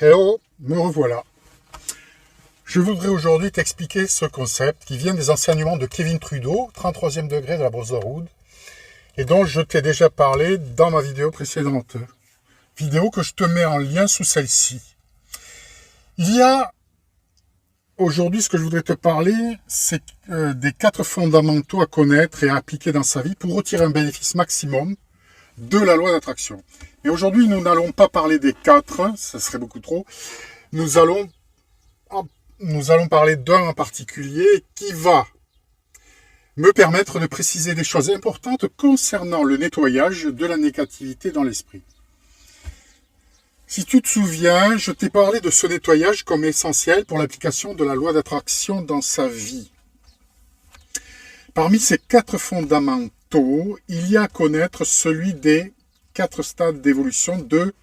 Hello, me revoilà. Je voudrais aujourd'hui t'expliquer ce concept qui vient des enseignements de Kevin Trudeau, 33e degré de la Brotherhood, et dont je t'ai déjà parlé dans ma vidéo précédente. Vidéo que je te mets en lien sous celle-ci. Il y a aujourd'hui, ce que je voudrais te parler, c'est des 4 fondamentaux à connaître et à appliquer dans sa vie pour retirer un bénéfice maximum de la loi d'attraction. Et aujourd'hui, nous n'allons pas parler des 4, ça serait beaucoup trop. Nous allons parler d'un en particulier qui va me permettre de préciser des choses importantes concernant le nettoyage de la négativité dans l'esprit. Si tu te souviens, je t'ai parlé de ce nettoyage comme essentiel pour l'application de la loi d'attraction dans sa vie. Parmi ces 4 fondamentaux, il y a à connaître celui des 4 stades d'évolution de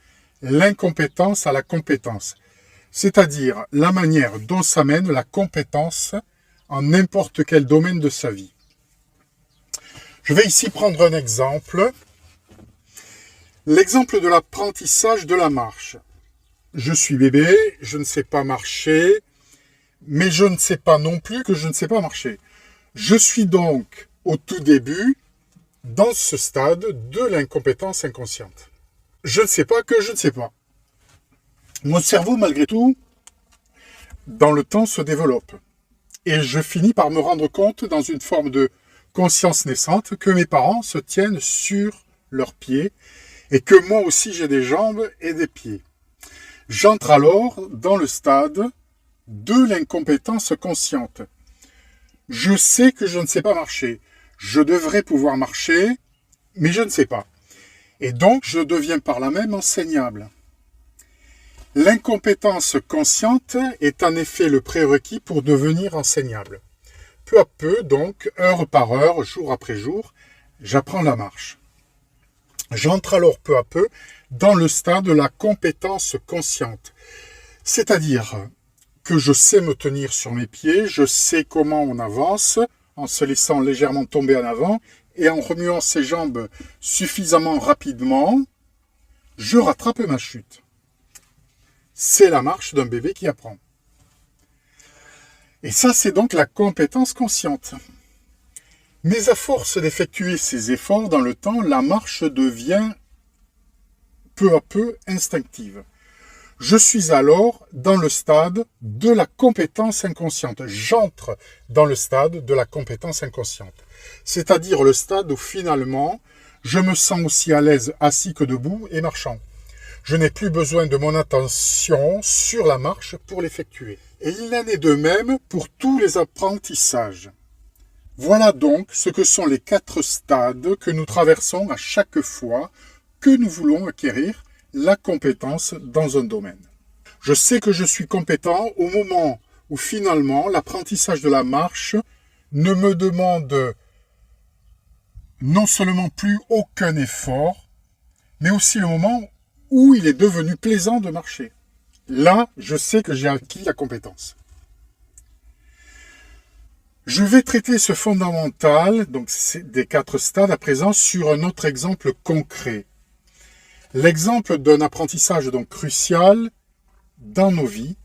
l'incompétence à la compétence, c'est-à-dire la manière dont s'amène la compétence en n'importe quel domaine de sa vie. Je vais ici prendre un exemple. L'exemple de l'apprentissage de la marche. Je suis bébé, je ne sais pas marcher, mais je ne sais pas non plus que je ne sais pas marcher. Je suis donc au tout début dans ce stade de l'incompétence inconsciente. Je ne sais pas que je ne sais pas. Mon cerveau, malgré tout, dans le temps, se développe. Et je finis par me rendre compte, dans une forme de conscience naissante, que mes parents se tiennent sur leurs pieds et que moi aussi j'ai des jambes et des pieds. J'entre alors dans le stade de l'incompétence consciente. Je sais que je ne sais pas marcher. Je devrais pouvoir marcher, mais je ne sais pas. Et donc, je deviens par là même enseignable. L'incompétence consciente est en effet le prérequis pour devenir enseignable. Peu à peu, donc, heure par heure, jour après jour, j'apprends la marche. J'entre alors peu à peu dans le stade de la compétence consciente. C'est-à-dire que je sais me tenir sur mes pieds, je sais comment on avance, en se laissant légèrement tomber en avant et en remuant ses jambes suffisamment rapidement, je rattrape ma chute. C'est la marche d'un bébé qui apprend. Et ça, c'est donc la compétence consciente. Mais à force d'effectuer ces efforts dans le temps, la marche devient peu à peu instinctive. Je suis alors dans le stade de la compétence inconsciente. J'entre dans le stade de la compétence inconsciente. C'est-à-dire le stade où finalement, je me sens aussi à l'aise assis que debout et marchant. Je n'ai plus besoin de mon attention sur la marche pour l'effectuer. Et il en est de même pour tous les apprentissages. Voilà donc ce que sont les 4 stades que nous traversons à chaque fois que nous voulons acquérir la compétence dans un domaine. Je sais que je suis compétent au moment où finalement l'apprentissage de la marche ne me demande non seulement plus aucun effort, mais aussi le moment où il est devenu plaisant de marcher. Là, je sais que j'ai acquis la compétence. Je vais traiter ce fondamental, donc des 4 stades à présent, sur un autre exemple concret. L'exemple d'un apprentissage donc crucial dans nos vies,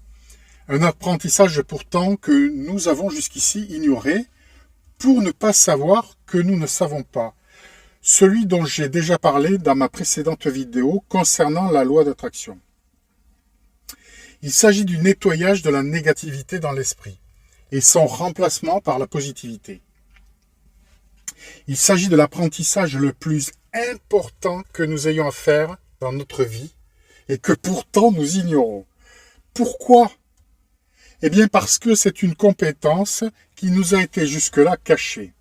un apprentissage pourtant que nous avons jusqu'ici ignoré pour ne pas savoir que nous ne savons pas. Celui dont j'ai déjà parlé dans ma précédente vidéo concernant la loi d'attraction. Il s'agit du nettoyage de la négativité dans l'esprit et son remplacement par la positivité. Il s'agit de l'apprentissage le plus important que nous ayons à faire dans notre vie et que pourtant nous ignorons. Pourquoi ? Eh bien parce que c'est une compétence qui nous a été jusque-là cachée.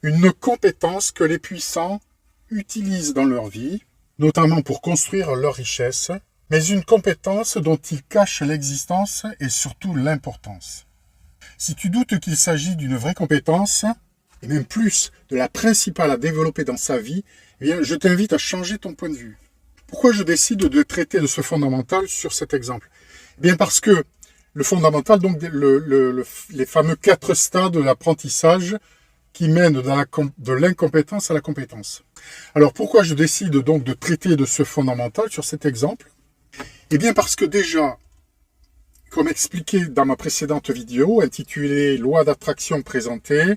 Une compétence que les puissants utilisent dans leur vie, notamment pour construire leur richesse, mais une compétence dont ils cachent l'existence et surtout l'importance. Si tu doutes qu'il s'agit d'une vraie compétence, et même plus de la principale à développer dans sa vie, eh bien, je t'invite à changer ton point de vue. Pourquoi je décide de traiter de ce fondamental sur cet exemple ? Eh bien parce que le fondamental, donc les fameux 4 stades de l'apprentissage qui mènent de l'incompétence à la compétence. Alors pourquoi je décide donc de traiter de ce fondamental sur cet exemple ? Eh bien parce que déjà, comme expliqué dans ma précédente vidéo intitulée Loi d'attraction présentée,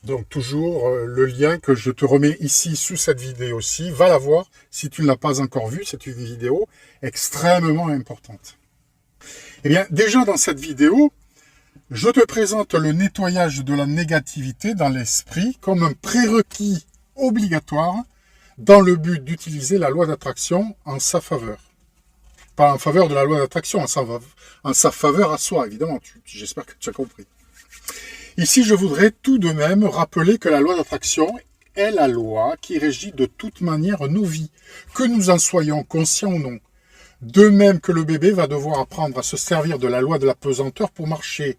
donc toujours le lien que je te remets ici sous cette vidéo aussi, va la voir si tu ne l'as pas encore vue, c'est une vidéo extrêmement importante. Eh bien déjà dans cette vidéo, je te présente le nettoyage de la négativité dans l'esprit comme un prérequis obligatoire dans le but d'utiliser la loi d'attraction en sa faveur. Pas en faveur de la loi d'attraction, en sa faveur à soi, évidemment. J'espère que tu as compris. Ici, je voudrais tout de même rappeler que la loi d'attraction est la loi qui régit de toute manière nos vies, que nous en soyons conscients ou non. De même que le bébé va devoir apprendre à se servir de la loi de la pesanteur pour marcher.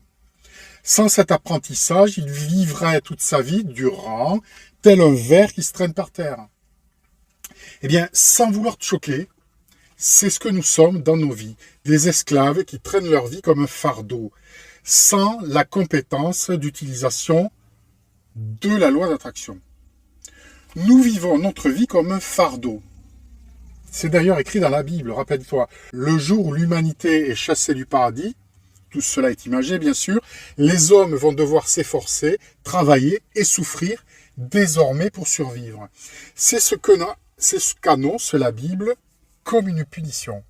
Sans cet apprentissage, il vivrait toute sa vie durant, tel un ver qui se traîne par terre. Eh bien, sans vouloir te choquer, c'est ce que nous sommes dans nos vies, des esclaves qui traînent leur vie comme un fardeau, sans la compétence d'utilisation de la loi d'attraction. Nous vivons notre vie comme un fardeau. C'est d'ailleurs écrit dans la Bible, rappelle-toi, le jour où l'humanité est chassée du paradis, tout cela est imagé bien sûr, les hommes vont devoir s'efforcer, travailler et souffrir désormais pour survivre. C'est ce qu'annonce la Bible comme une punition.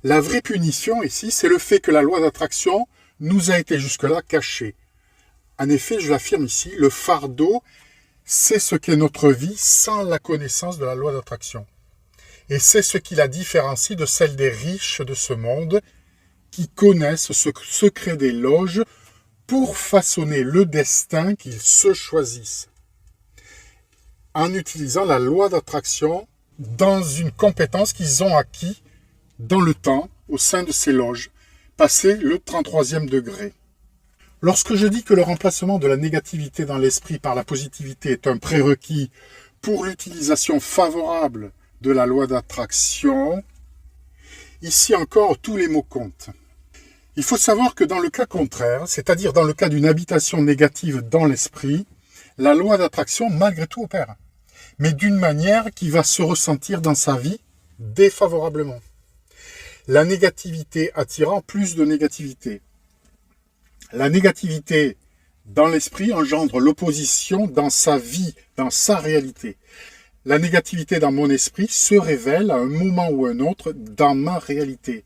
La vraie punition ici, c'est le fait que la loi d'attraction nous a été jusque-là cachée. En effet, je l'affirme ici, le fardeau, c'est ce qu'est notre vie sans la connaissance de la loi d'attraction. Et c'est ce qui la différencie de celle des riches de ce monde qui connaissent ce secret des loges pour façonner le destin qu'ils se choisissent. En utilisant la loi d'attraction dans une compétence qu'ils ont acquis dans le temps au sein de ces loges, passé le 33e degré. Lorsque je dis que le remplacement de la négativité dans l'esprit par la positivité est un prérequis pour l'utilisation favorable de la loi d'attraction, ici encore tous les mots comptent. Il faut savoir que dans le cas contraire, c'est-à-dire dans le cas d'une habitation négative dans l'esprit, la loi d'attraction malgré tout opère, mais d'une manière qui va se ressentir dans sa vie défavorablement. La négativité attirant plus de négativité. La négativité dans l'esprit engendre l'opposition dans sa vie, dans sa réalité. La négativité dans mon esprit se révèle à un moment ou un autre dans ma réalité,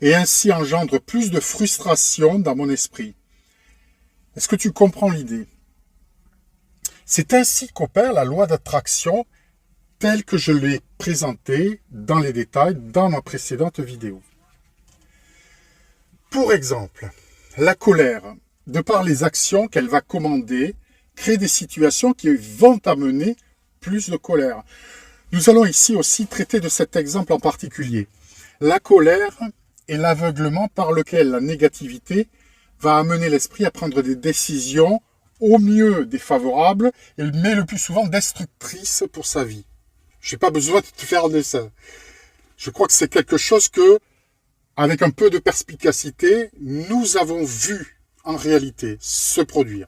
et ainsi engendre plus de frustration dans mon esprit. Est-ce que tu comprends l'idée? C'est ainsi qu'opère la loi d'attraction telle que je l'ai présentée dans les détails dans ma précédente vidéo. Pour exemple, la colère, de par les actions qu'elle va commander, crée des situations qui vont amener plus de colère. Nous allons ici aussi traiter de cet exemple en particulier. La colère est l'aveuglement par lequel la négativité va amener l'esprit à prendre des décisions au mieux défavorables, mais le plus souvent destructrices pour sa vie. Je n'ai pas besoin de te faire un dessin. Je crois que c'est quelque chose que, avec un peu de perspicacité, nous avons vu en réalité se produire.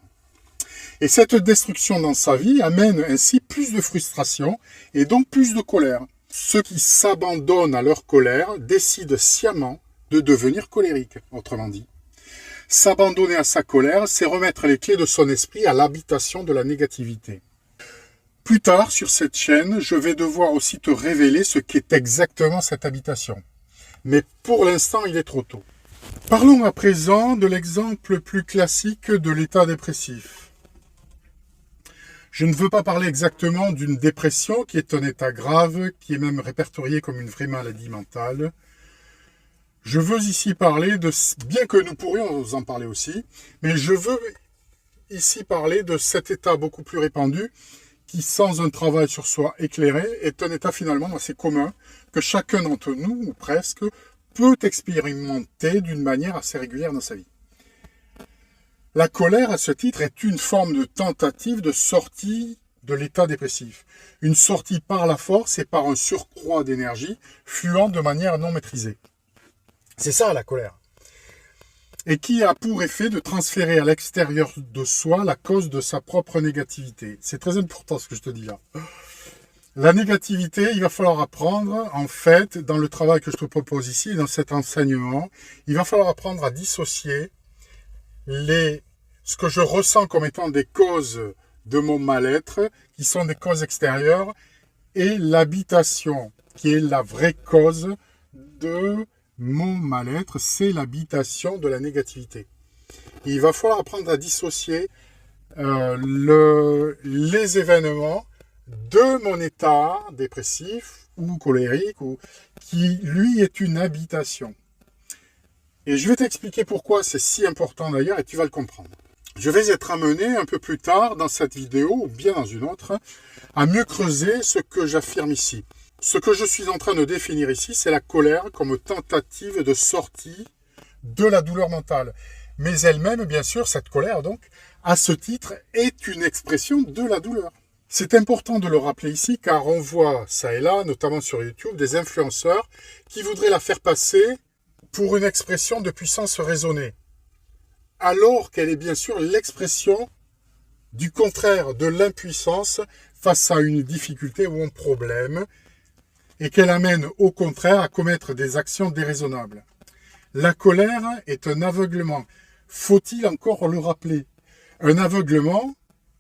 Et cette destruction dans sa vie amène ainsi plus de frustration et donc plus de colère. Ceux qui s'abandonnent à leur colère décident sciemment de devenir colériques, autrement dit. S'abandonner à sa colère, c'est remettre les clés de son esprit à l'habitation de la négativité. Plus tard, sur cette chaîne, je vais devoir aussi te révéler ce qu'est exactement cette habitation. Mais pour l'instant, il est trop tôt. Parlons à présent de l'exemple plus classique de l'état dépressif. Je ne veux pas parler exactement d'une dépression qui est un état grave, qui est même répertorié comme une vraie maladie mentale. Je veux ici parler de, bien que nous pourrions en parler aussi, mais je veux ici parler de cet état beaucoup plus répandu qui, sans un travail sur soi éclairé, est un état finalement assez commun que chacun d'entre nous, ou presque, peut expérimenter d'une manière assez régulière dans sa vie. La colère, à ce titre, est une forme de tentative de sortie de l'état dépressif. Une sortie par la force et par un surcroît d'énergie fluant de manière non maîtrisée. C'est ça la colère. Et qui a pour effet de transférer à l'extérieur de soi la cause de sa propre négativité. C'est très important ce que je te dis là. La négativité, il va falloir apprendre, en fait, dans le travail que je te propose ici, dans cet enseignement, il va falloir apprendre à dissocier ce que je ressens comme étant des causes de mon mal-être, qui sont des causes extérieures, et l'habitation, qui est la vraie cause de mon mal-être, c'est l'habitation de la négativité. Et il va falloir apprendre à dissocier les événements de mon état dépressif ou colérique, qui lui est une habitation. Et je vais t'expliquer pourquoi c'est si important d'ailleurs, et tu vas le comprendre. Je vais être amené un peu plus tard dans cette vidéo, ou bien dans une autre, à mieux creuser ce que j'affirme ici. Ce que je suis en train de définir ici, c'est la colère comme tentative de sortie de la douleur mentale. Mais elle-même, bien sûr, cette colère, donc, à ce titre, est une expression de la douleur. C'est important de le rappeler ici, car on voit ça et là, notamment sur YouTube, des influenceurs qui voudraient la faire passer pour une expression de puissance raisonnée, alors qu'elle est bien sûr l'expression du contraire de l'impuissance face à une difficulté ou un problème, et qu'elle amène au contraire à commettre des actions déraisonnables. La colère est un aveuglement. Faut-il encore le rappeler? Un aveuglement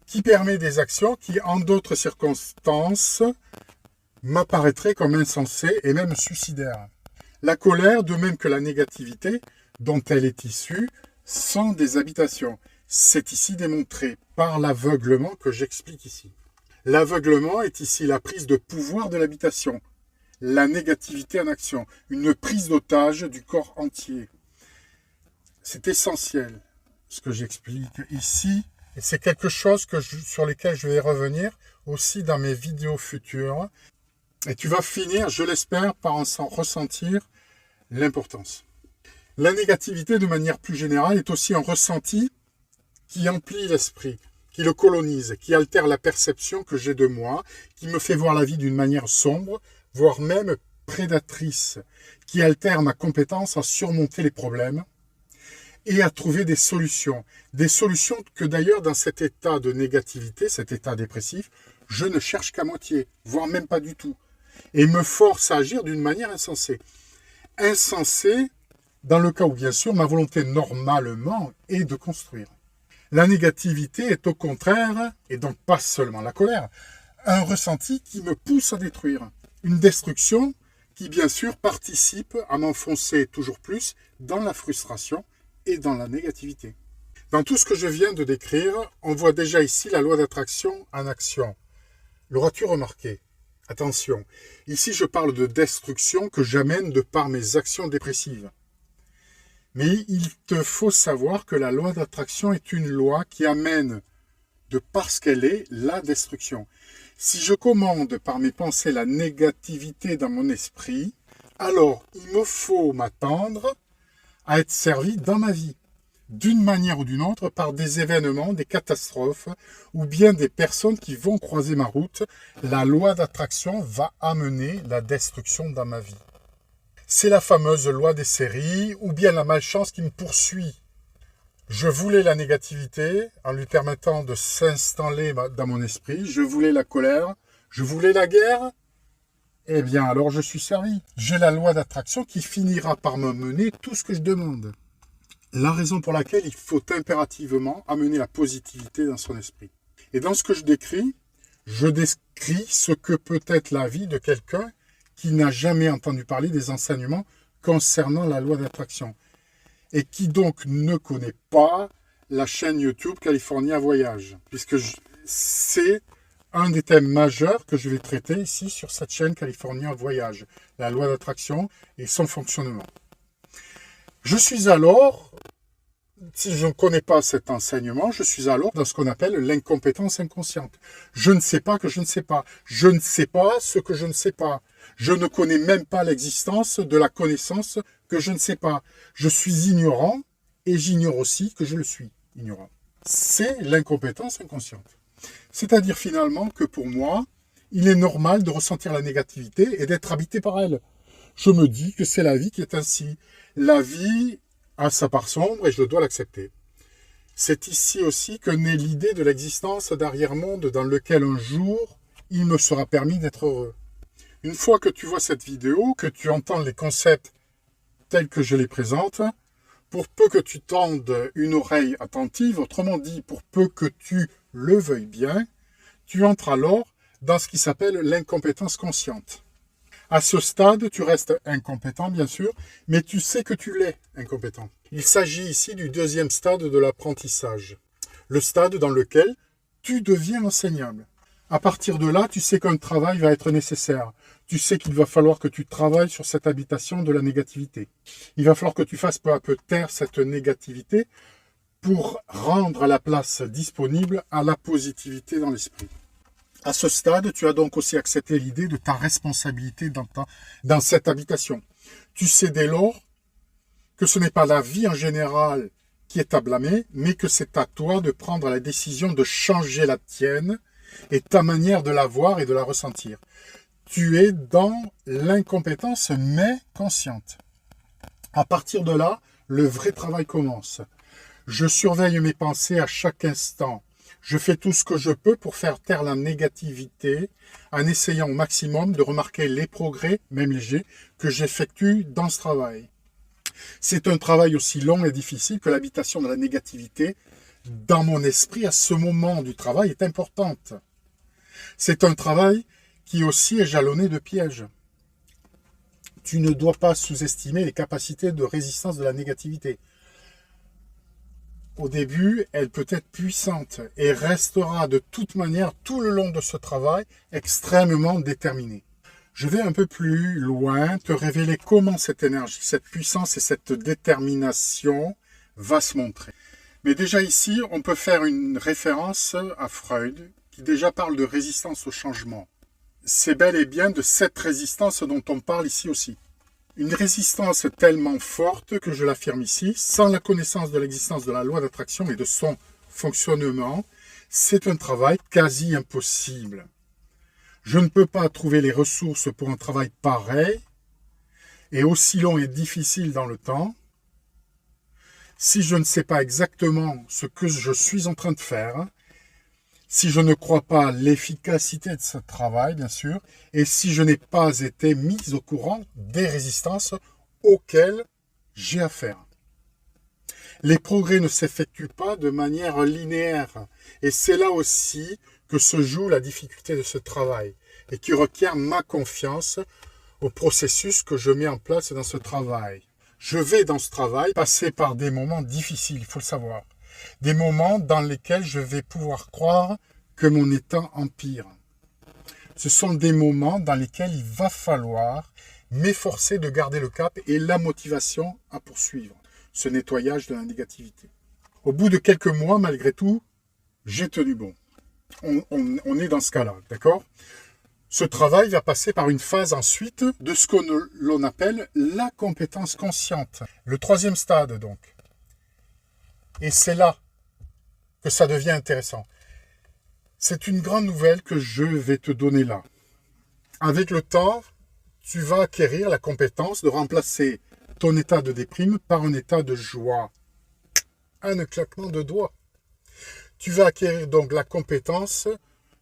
qui permet des actions qui, en d'autres circonstances, m'apparaîtraient comme insensées et même suicidaires. La colère, de même que la négativité, dont elle est issue, sont des habitations. C'est ici démontré par l'aveuglement que j'explique ici. L'aveuglement est ici la prise de pouvoir de l'habitation, la négativité en action, une prise d'otage du corps entier. C'est essentiel ce que j'explique ici, et c'est quelque chose sur lequel je vais revenir aussi dans mes vidéos futures. Et tu vas finir, je l'espère, par en ressentir l'importance. La négativité, de manière plus générale, est aussi un ressenti qui emplit l'esprit, qui le colonise, qui altère la perception que j'ai de moi, qui me fait voir la vie d'une manière sombre, voire même prédatrice, qui altère ma compétence à surmonter les problèmes et à trouver des solutions que d'ailleurs dans cet état de négativité, cet état dépressif, je ne cherche qu'à moitié, voire même pas du tout, et me force à agir d'une manière insensée. Insensée dans le cas où bien sûr ma volonté normalement est de construire. La négativité est au contraire, et donc pas seulement la colère, un ressenti qui me pousse à détruire. Une destruction qui bien sûr participe à m'enfoncer toujours plus dans la frustration et dans la négativité. Dans tout ce que je viens de décrire, on voit déjà ici la loi d'attraction en action. L'auras-tu remarqué? Attention, ici je parle de destruction que j'amène de par mes actions dépressives. Mais il te faut savoir que la loi d'attraction est une loi qui amène, de parce qu'elle est, la destruction. Si je commande par mes pensées la négativité dans mon esprit, alors il me faut m'attendre à être servi dans ma vie, d'une manière ou d'une autre, par des événements, des catastrophes, ou bien des personnes qui vont croiser ma route. La loi d'attraction va amener la destruction dans ma vie. C'est la fameuse loi des séries, ou bien la malchance qui me poursuit. Je voulais la négativité en lui permettant de s'installer dans mon esprit. Je voulais la colère. Je voulais la guerre. Eh bien, alors je suis servi. J'ai la loi d'attraction qui finira par me mener tout ce que je demande. La raison pour laquelle il faut impérativement amener la positivité dans son esprit. Et dans ce que je décris ce que peut être la vie de quelqu'un qui n'a jamais entendu parler des enseignements concernant la loi d'attraction et qui donc ne connaît pas la chaîne YouTube California Voyage, puisque c'est un des thèmes majeurs que je vais traiter ici sur cette chaîne California Voyage, la loi d'attraction et son fonctionnement. Je suis alors, si je ne connais pas cet enseignement, je suis alors dans ce qu'on appelle l'incompétence inconsciente. Je ne sais pas que je ne sais pas. Je ne sais pas ce que je ne sais pas. Je ne connais même pas l'existence de la connaissance que je ne sais pas. Je suis ignorant et j'ignore aussi que je le suis ignorant. C'est l'incompétence inconsciente. C'est-à-dire finalement que pour moi, il est normal de ressentir la négativité et d'être habité par elle. Je me dis que c'est la vie qui est ainsi. La vie a sa part sombre et je dois l'accepter. C'est ici aussi que naît l'idée de l'existence d'arrière-monde dans lequel un jour il me sera permis d'être heureux. Une fois que tu vois cette vidéo, que tu entends les concepts tels que je les présente, pour peu que tu tendes une oreille attentive, autrement dit, pour peu que tu le veuilles bien, tu entres alors dans ce qui s'appelle l'incompétence consciente. À ce stade, tu restes incompétent, bien sûr, mais tu sais que tu l'es incompétent. Il s'agit ici du deuxième stade de l'apprentissage, le stade dans lequel tu deviens enseignable. À partir de là, tu sais qu'un travail va être nécessaire. Tu sais qu'il va falloir que tu travailles sur cette habitation de la négativité. Il va falloir que tu fasses peu à peu taire cette négativité pour rendre la place disponible à la positivité dans l'esprit. À ce stade, tu as donc aussi accepté l'idée de ta responsabilité dans cette habitation. Tu sais dès lors que ce n'est pas la vie en général qui est à blâmer, mais que c'est à toi de prendre la décision de changer la tienne et ta manière de la voir et de la ressentir. Tu es dans l'incompétence, mais consciente. À partir de là, le vrai travail commence. Je surveille mes pensées à chaque instant. Je fais tout ce que je peux pour faire taire la négativité en essayant au maximum de remarquer les progrès, même légers, que j'effectue dans ce travail. C'est un travail aussi long et difficile que l'habitation de la négativité dans mon esprit à ce moment du travail est importante. C'est un travail qui aussi est jalonné de pièges. Tu ne dois pas sous-estimer les capacités de résistance de la négativité. Au début, elle peut être puissante et restera de toute manière tout le long de ce travail extrêmement déterminée. Je vais un peu plus loin te révéler comment cette énergie, cette puissance et cette détermination va se montrer. Mais déjà ici, on peut faire une référence à Freud qui déjà parle de résistance au changement. C'est bel et bien de cette résistance dont on parle ici aussi. Une résistance tellement forte que je l'affirme ici, sans la connaissance de l'existence de la loi d'attraction et de son fonctionnement, c'est un travail quasi impossible. Je ne peux pas trouver les ressources pour un travail pareil et aussi long et difficile dans le temps si je ne sais pas exactement ce que je suis en train de faire, si je ne crois pas à l'efficacité de ce travail, bien sûr, et si je n'ai pas été mis au courant des résistances auxquelles j'ai affaire. Les progrès ne s'effectuent pas de manière linéaire, et c'est là aussi que se joue la difficulté de ce travail, et qui requiert ma confiance au processus que je mets en place dans ce travail. Je vais dans ce travail passer par des moments difficiles, il faut le savoir. Des moments dans lesquels je vais pouvoir croire que mon état empire. Ce sont des moments dans lesquels il va falloir m'efforcer de garder le cap et la motivation à poursuivre ce nettoyage de la négativité. Au bout de quelques mois, malgré tout, j'ai tenu bon. On est dans ce cas-là, d'accord ? Ce travail va passer par une phase ensuite de ce que l'on appelle la compétence consciente. Le troisième stade, donc. Et c'est là que ça devient intéressant. C'est une grande nouvelle que je vais te donner là. Avec le temps, tu vas acquérir la compétence de remplacer ton état de déprime par un état de joie. Un claquement de doigts. Tu vas acquérir donc la compétence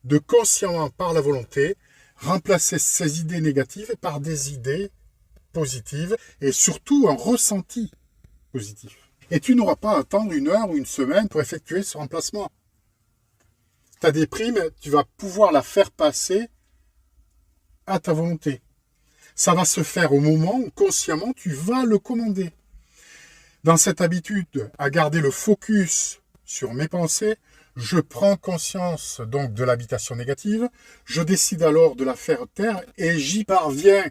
de consciemment par la volonté remplacer ces idées négatives par des idées positives et surtout un ressenti positif. Et tu n'auras pas à attendre 1 heure ou 1 semaine pour effectuer ce remplacement. Ta déprime, tu vas pouvoir la faire passer à ta volonté. Ça va se faire au moment où consciemment tu vas le commander. Dans cette habitude à garder le focus sur mes pensées, je prends conscience donc de l'habitation négative, je décide alors de la faire taire et j'y parviens.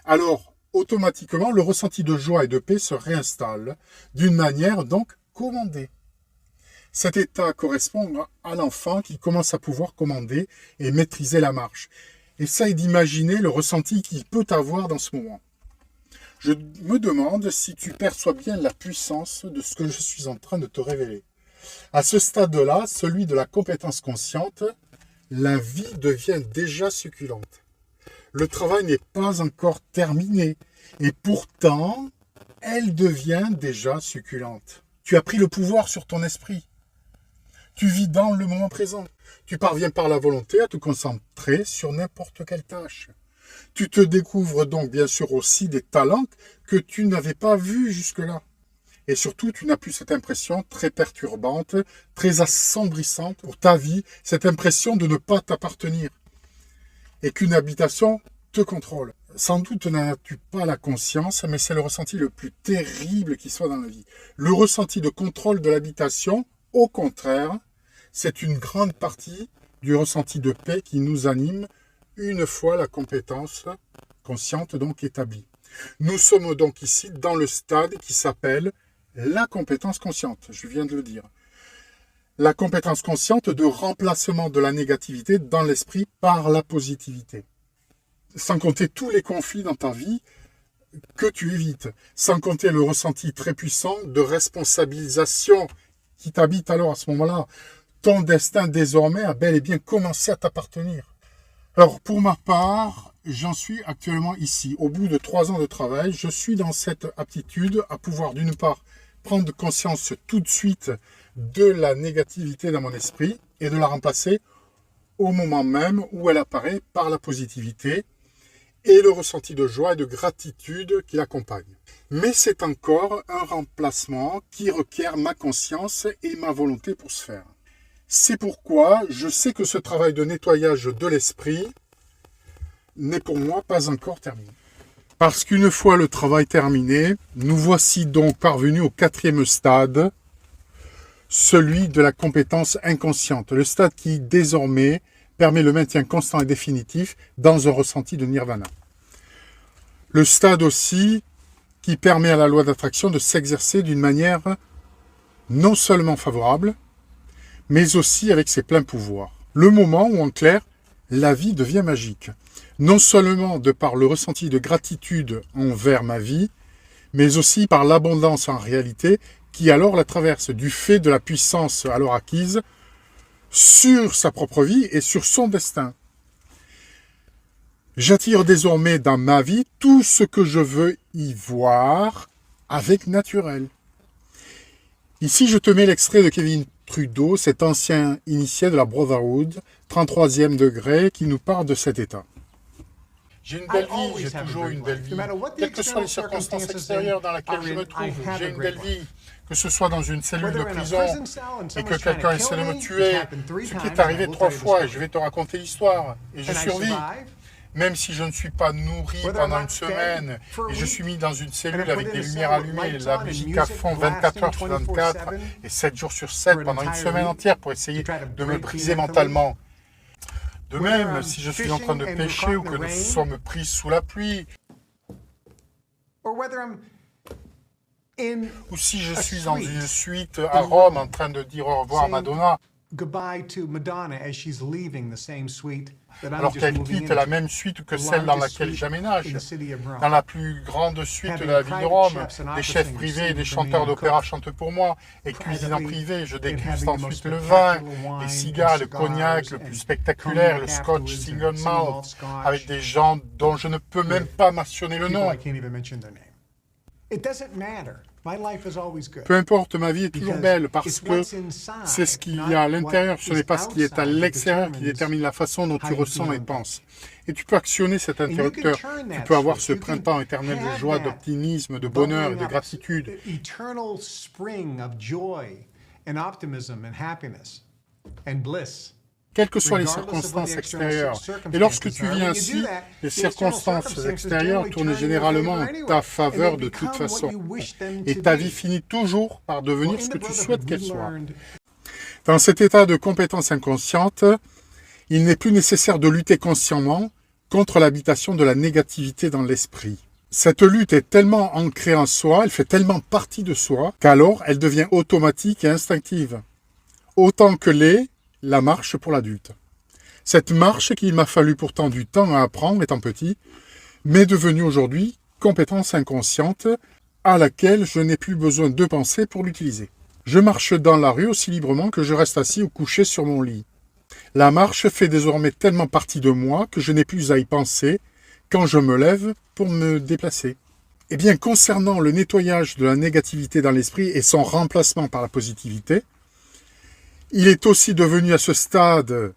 Alors, automatiquement, le ressenti de joie et de paix se réinstalle d'une manière donc commandée. Cet état correspond à l'enfant qui commence à pouvoir commander et maîtriser la marche. Essaye d'imaginer le ressenti qu'il peut avoir dans ce moment. Je me demande si tu perçois bien la puissance de ce que je suis en train de te révéler. À ce stade-là, celui de la compétence consciente, la vie devient déjà succulente. Le travail n'est pas encore terminé et pourtant, elle devient déjà succulente. Tu as pris le pouvoir sur ton esprit. Tu vis dans le moment présent. Tu parviens par la volonté à te concentrer sur n'importe quelle tâche. Tu te découvres donc bien sûr aussi des talents que tu n'avais pas vus jusque-là. Et surtout, tu n'as plus cette impression très perturbante, très assombrissante pour ta vie, cette impression de ne pas t'appartenir. Et qu'une habitation te contrôle. Sans doute n'en as-tu pas la conscience, mais c'est le ressenti le plus terrible qui soit dans la vie. Le ressenti de contrôle de l'habitation, au contraire, c'est une grande partie du ressenti de paix qui nous anime une fois la compétence consciente donc établie. Nous sommes donc ici dans le stade qui s'appelle la compétence consciente, je viens de le dire. La compétence consciente de remplacement de la négativité dans l'esprit par la positivité. Sans compter tous les conflits dans ta vie que tu évites. Sans compter le ressenti très puissant de responsabilisation qui t'habite alors à ce moment-là. Ton destin désormais a bel et bien commencé à t'appartenir. Alors pour ma part, j'en suis actuellement ici. Au bout de 3 ans de travail, je suis dans cette aptitude à pouvoir d'une part prendre conscience tout de suite de la négativité dans mon esprit et de la remplacer au moment même où elle apparaît par la positivité et le ressenti de joie et de gratitude qui l'accompagne. Mais c'est encore un remplacement qui requiert ma conscience et ma volonté pour se faire. C'est pourquoi je sais que ce travail de nettoyage de l'esprit n'est pour moi pas encore terminé. Parce qu'une fois le travail terminé, nous voici donc parvenus au 4e stade, celui de la compétence inconsciente, le stade qui désormais permet le maintien constant et définitif dans un ressenti de nirvana. Le stade aussi qui permet à la loi d'attraction de s'exercer d'une manière non seulement favorable, mais aussi avec ses pleins pouvoirs. Le moment où, en clair, la vie devient magique. Non seulement de par le ressenti de gratitude envers ma vie, mais aussi par l'abondance en réalité qui alors la traverse du fait de la puissance alors acquise sur sa propre vie et sur son destin. J'attire désormais dans ma vie tout ce que je veux y voir avec naturel. Ici, je te mets l'extrait de Kevin Trudeau, cet ancien initié de la Brotherhood, 33e degré, qui nous parle de cet état. J'ai une belle vie, j'ai toujours une belle vie. Quelles que soient les circonstances extérieures dans lesquelles je me trouve, j'ai une belle vie. Que ce soit dans une cellule de prison et que quelqu'un essaie de me tuer, ce qui est arrivé 3 fois, et je vais te raconter l'histoire, et je survis. Même si je ne suis pas nourri pendant une semaine et je suis mis dans une cellule avec des lumières allumées, la musique à fond 24 heures sur 24 et 7 jours sur 7 pendant une semaine entière pour essayer de me briser mentalement. De même, si je suis en train de pêcher ou que nous sommes pris sous la pluie, ou si je suis dans une suite à Rome en train de dire au revoir à Madonna, alors qu'elle quitte la même suite que celle dans laquelle j'aménage. Dans la plus grande suite de la ville de Rome, des chefs privés et des chanteurs d'opéra chantent pour moi et cuisinent en privé. Je déguste ensuite le vin, les cigares, le cognac le plus spectaculaire, le scotch single malt, avec des gens dont je ne peux même pas mentionner le nom. Peu importe, ma vie est toujours belle parce que c'est ce qu'il y a à l'intérieur, ce n'est pas ce qui est à l'extérieur qui détermine la façon dont tu ressens et penses. Et tu peux actionner cet interrupteur, tu peux avoir ce printemps éternel de joie, d'optimisme, de bonheur et de gratitude. Quelles que soient les circonstances extérieures. Et lorsque tu vis ainsi, les circonstances extérieures tournent généralement en ta faveur de toute façon. Et ta vie finit toujours par devenir ce que tu souhaites qu'elle soit. Dans cet état de compétence inconsciente, il n'est plus nécessaire de lutter consciemment contre l'habitation de la négativité dans l'esprit. Cette lutte est tellement ancrée en soi, elle fait tellement partie de soi, qu'alors elle devient automatique et instinctive. Autant que l'est la marche pour l'adulte. Cette marche qu'il m'a fallu pourtant du temps à apprendre étant petit, m'est devenue aujourd'hui compétence inconsciente à laquelle je n'ai plus besoin de penser pour l'utiliser. Je marche dans la rue aussi librement que je reste assis ou couché sur mon lit. La marche fait désormais tellement partie de moi que je n'ai plus à y penser quand je me lève pour me déplacer. Eh bien, concernant le nettoyage de la négativité dans l'esprit et son remplacement par la positivité, Il est aussi devenu à ce stade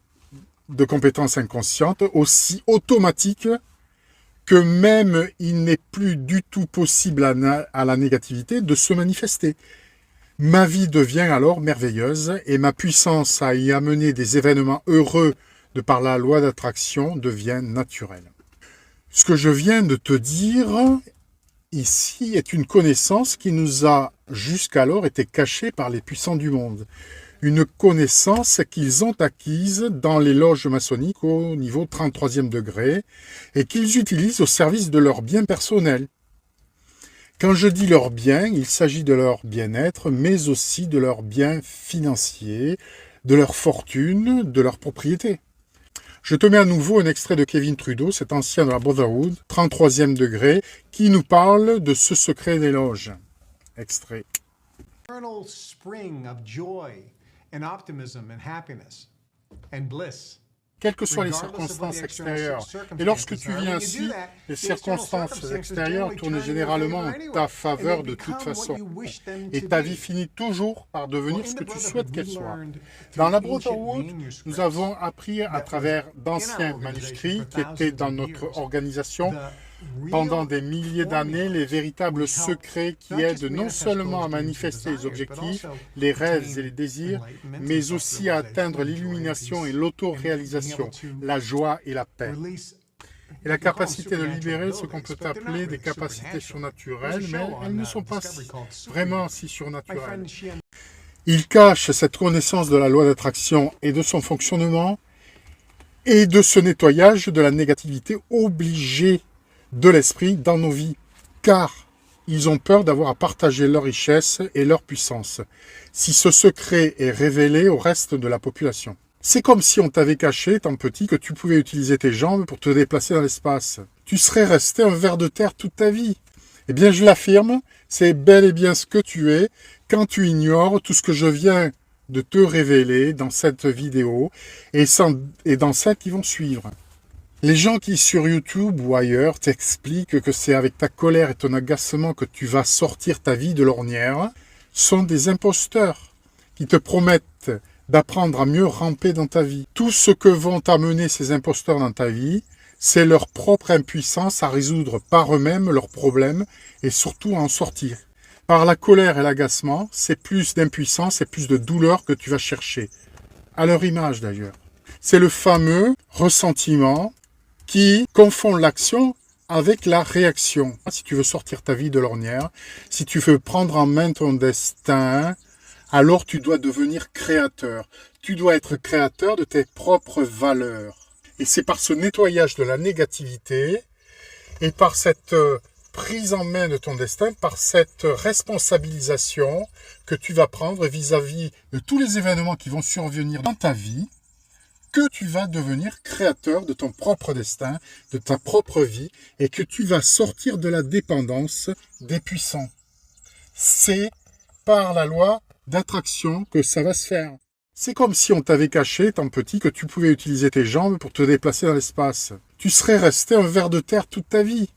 de compétence inconsciente aussi automatique que même il n'est plus du tout possible à la négativité de se manifester. Ma vie devient alors merveilleuse et ma puissance à y amener des événements heureux de par la loi d'attraction devient naturelle. Ce que je viens de te dire ici est une connaissance qui nous a jusqu'alors été cachée par les puissants du monde. Une connaissance qu'ils ont acquise dans les loges maçonniques au niveau 33e degré et qu'ils utilisent au service de leur bien personnel. Quand je dis leur bien, il s'agit de leur bien-être, mais aussi de leur bien financier, de leur fortune, de leur propriété. Je te mets à nouveau un extrait de Kevin Trudeau, cet ancien de la Brotherhood, 33e degré, qui nous parle de ce secret des loges. Extrait. Eternal spring of joy and optimism and happiness and bliss. Quelles que soient les circonstances extérieures. Et lorsque tu vis ainsi, les circonstances extérieures tournent généralement en ta faveur de toute façon. Et ta vie finit toujours par devenir ce que tu souhaites qu'elle soit. Dans la Brotherhood, nous avons appris à travers d'anciens manuscrits qui étaient dans notre organisation pendant des milliers d'années les véritables secrets qui aident non seulement à manifester les objectifs, les rêves et les désirs, mais aussi à atteindre l'illumination et l'autoréalisation, la joie et la paix. Et la capacité de libérer ce qu'on peut appeler des capacités surnaturelles, mais elles ne sont pas vraiment si surnaturelles. Il cache cette connaissance de la loi d'attraction et de son fonctionnement et de ce nettoyage de la négativité obligée de l'esprit dans nos vies, car ils ont peur d'avoir à partager leur richesse et leur puissance, si ce secret est révélé au reste de la population. C'est comme si on t'avait caché, étant petit, que tu pouvais utiliser tes jambes pour te déplacer dans l'espace. Tu serais resté un ver de terre toute ta vie. Eh bien, je l'affirme, c'est bel et bien ce que tu es quand tu ignores tout ce que je viens de te révéler dans cette vidéo et dans celles qui vont suivre. Les gens qui, sur YouTube ou ailleurs, t'expliquent que c'est avec ta colère et ton agacement que tu vas sortir ta vie de l'ornière, sont des imposteurs qui te promettent d'apprendre à mieux ramper dans ta vie. Tout ce que vont amener ces imposteurs dans ta vie, c'est leur propre impuissance à résoudre par eux-mêmes leurs problèmes et surtout à en sortir. Par la colère et l'agacement, c'est plus d'impuissance et plus de douleur que tu vas chercher. À leur image d'ailleurs. C'est le fameux ressentiment qui confond l'action avec la réaction. Si tu veux sortir ta vie de l'ornière, si tu veux prendre en main ton destin, alors tu dois devenir créateur. Tu dois être créateur de tes propres valeurs. Et c'est par ce nettoyage de la négativité et par cette prise en main de ton destin, par cette responsabilisation que tu vas prendre vis-à-vis de tous les événements qui vont survenir dans ta vie, que tu vas devenir créateur de ton propre destin, de ta propre vie, et que tu vas sortir de la dépendance des puissants. C'est par la loi d'attraction que ça va se faire. C'est comme si on t'avait caché, étant petit, que tu pouvais utiliser tes jambes pour te déplacer dans l'espace. Tu serais resté un ver de terre toute ta vie.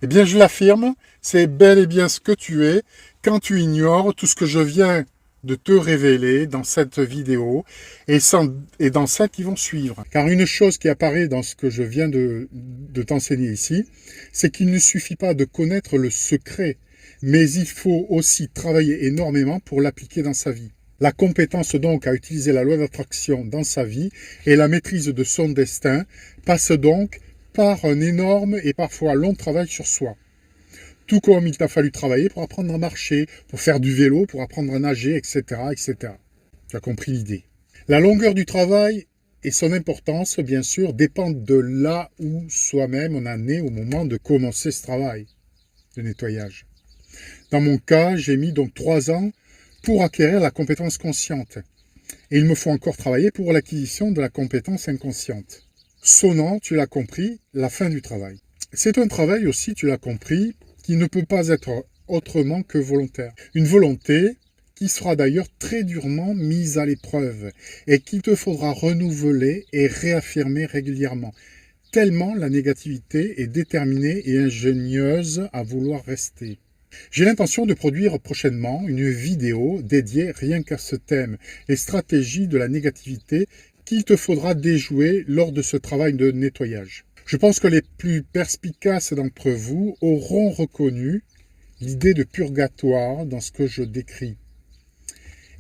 Eh bien, je l'affirme, c'est bel et bien ce que tu es quand tu ignores tout ce que je viens de te révéler dans cette vidéo et dans celles qui vont suivre. Car une chose qui apparaît dans ce que je viens de t'enseigner ici, c'est qu'il ne suffit pas de connaître le secret, mais il faut aussi travailler énormément pour l'appliquer dans sa vie. La compétence donc à utiliser la loi d'attraction dans sa vie et la maîtrise de son destin passe donc par un énorme et parfois long travail sur soi. Tout comme il t'a fallu travailler pour apprendre à marcher, pour faire du vélo, pour apprendre à nager, etc., etc. Tu as compris l'idée. La longueur du travail et son importance, bien sûr, dépendent de là où soi-même on en est au moment de commencer ce travail de nettoyage. Dans mon cas, j'ai mis donc 3 ans pour acquérir la compétence consciente. Et il me faut encore travailler pour l'acquisition de la compétence inconsciente. Sonnant, tu l'as compris, la fin du travail. C'est un travail aussi, tu l'as compris, qui ne peut pas être autrement que volontaire. Une volonté qui sera d'ailleurs très durement mise à l'épreuve et qu'il te faudra renouveler et réaffirmer régulièrement, tellement la négativité est déterminée et ingénieuse à vouloir rester. J'ai l'intention de produire prochainement une vidéo dédiée rien qu'à ce thème, les stratégies de la négativité qu'il te faudra déjouer lors de ce travail de nettoyage. Je pense que les plus perspicaces d'entre vous auront reconnu l'idée de purgatoire dans ce que je décris.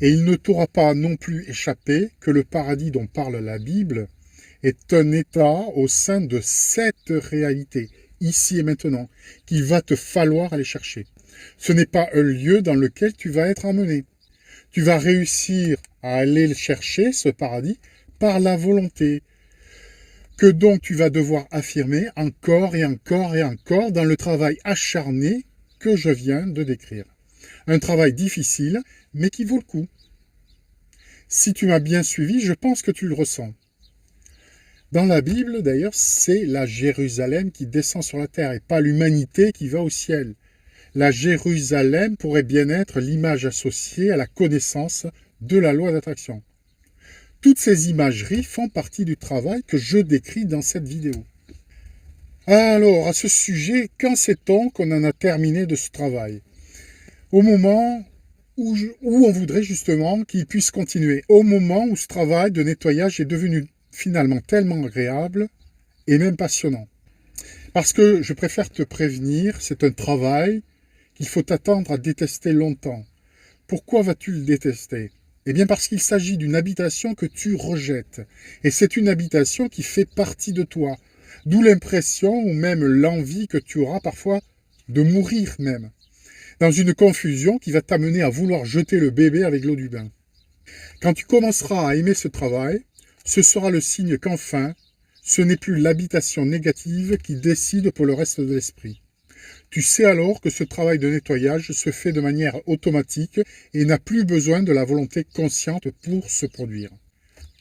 Et il ne t'aura pas non plus échappé que le paradis dont parle la Bible est un état au sein de cette réalité, ici et maintenant, qu'il va te falloir aller chercher. Ce n'est pas un lieu dans lequel tu vas être emmené. Tu vas réussir à aller chercher, ce paradis, par la volonté, que donc tu vas devoir affirmer encore et encore et encore dans le travail acharné que je viens de décrire. Un travail difficile, mais qui vaut le coup. Si tu m'as bien suivi, je pense que tu le ressens. Dans la Bible, d'ailleurs, c'est la Jérusalem qui descend sur la terre et pas l'humanité qui va au ciel. La Jérusalem pourrait bien être l'image associée à la connaissance de la loi d'attraction. Toutes ces imageries font partie du travail que je décris dans cette vidéo. Alors, à ce sujet, quand sait-on qu'on en a terminé de ce travail? Au moment où on voudrait justement qu'il puisse continuer, au moment où ce travail de nettoyage est devenu finalement tellement agréable et même passionnant. Parce que je préfère te prévenir, c'est un travail qu'il faut t'attendre à détester longtemps. Pourquoi vas-tu le détester? Eh bien parce qu'il s'agit d'une habitation que tu rejettes. Et c'est une habitation qui fait partie de toi. D'où l'impression ou même l'envie que tu auras parfois de mourir même. Dans une confusion qui va t'amener à vouloir jeter le bébé avec l'eau du bain. Quand tu commenceras à aimer ce travail, ce sera le signe qu'enfin, ce n'est plus l'habitation négative qui décide pour le reste de l'esprit. Tu sais alors que ce travail de nettoyage se fait de manière automatique et n'a plus besoin de la volonté consciente pour se produire.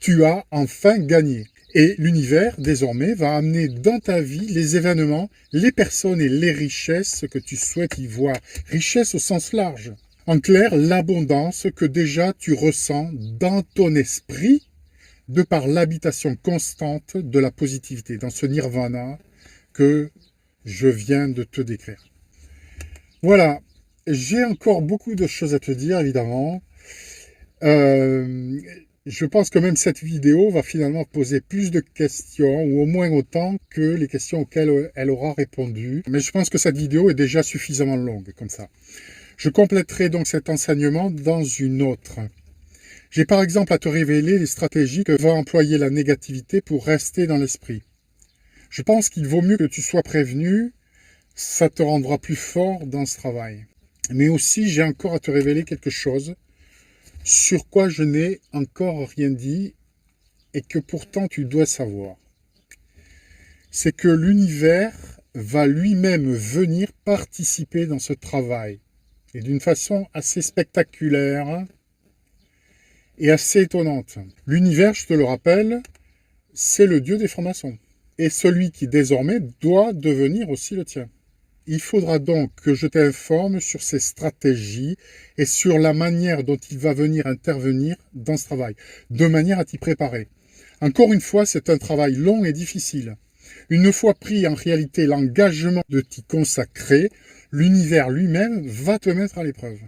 Tu as enfin gagné. Et l'univers, désormais, va amener dans ta vie les événements, les personnes et les richesses que tu souhaites y voir. Richesses au sens large. En clair, l'abondance que déjà tu ressens dans ton esprit de par l'habitation constante de la positivité, dans ce nirvana que je viens de te décrire. Voilà, j'ai encore beaucoup de choses à te dire, évidemment. Je pense que même cette vidéo va finalement poser plus de questions, ou au moins autant que les questions auxquelles elle aura répondu. Mais je pense que cette vidéo est déjà suffisamment longue, comme ça. Je compléterai donc cet enseignement dans une autre. J'ai par exemple à te révéler les stratégies que va employer la négativité pour rester dans l'esprit. Je pense qu'il vaut mieux que tu sois prévenu, ça te rendra plus fort dans ce travail. Mais aussi, j'ai encore à te révéler quelque chose sur quoi je n'ai encore rien dit et que pourtant tu dois savoir. C'est que l'univers va lui-même venir participer dans ce travail. Et d'une façon assez spectaculaire et assez étonnante. L'univers, je te le rappelle, c'est le dieu des francs-maçons. Et celui qui désormais doit devenir aussi le tien. Il faudra donc que je t'informe sur ses stratégies et sur la manière dont il va venir intervenir dans ce travail, de manière à t'y préparer. Encore une fois, c'est un travail long et difficile. Une fois pris en réalité l'engagement de t'y consacrer, l'univers lui-même va te mettre à l'épreuve.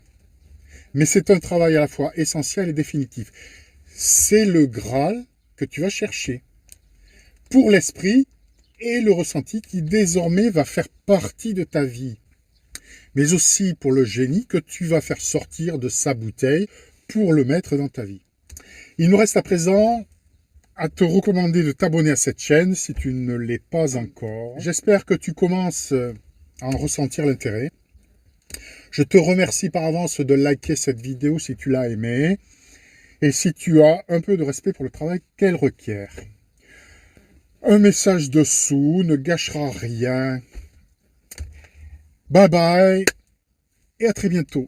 Mais c'est un travail à la fois essentiel et définitif. C'est le Graal que tu vas chercher pour l'esprit et le ressenti qui désormais va faire partie de ta vie, mais aussi pour le génie que tu vas faire sortir de sa bouteille pour le mettre dans ta vie. Il nous reste à présent à te recommander de t'abonner à cette chaîne si tu ne l'es pas encore. J'espère que tu commences à en ressentir l'intérêt. Je te remercie par avance de liker cette vidéo si tu l'as aimée et si tu as un peu de respect pour le travail qu'elle requiert. Un message dessous ne gâchera rien. Bye bye et à très bientôt.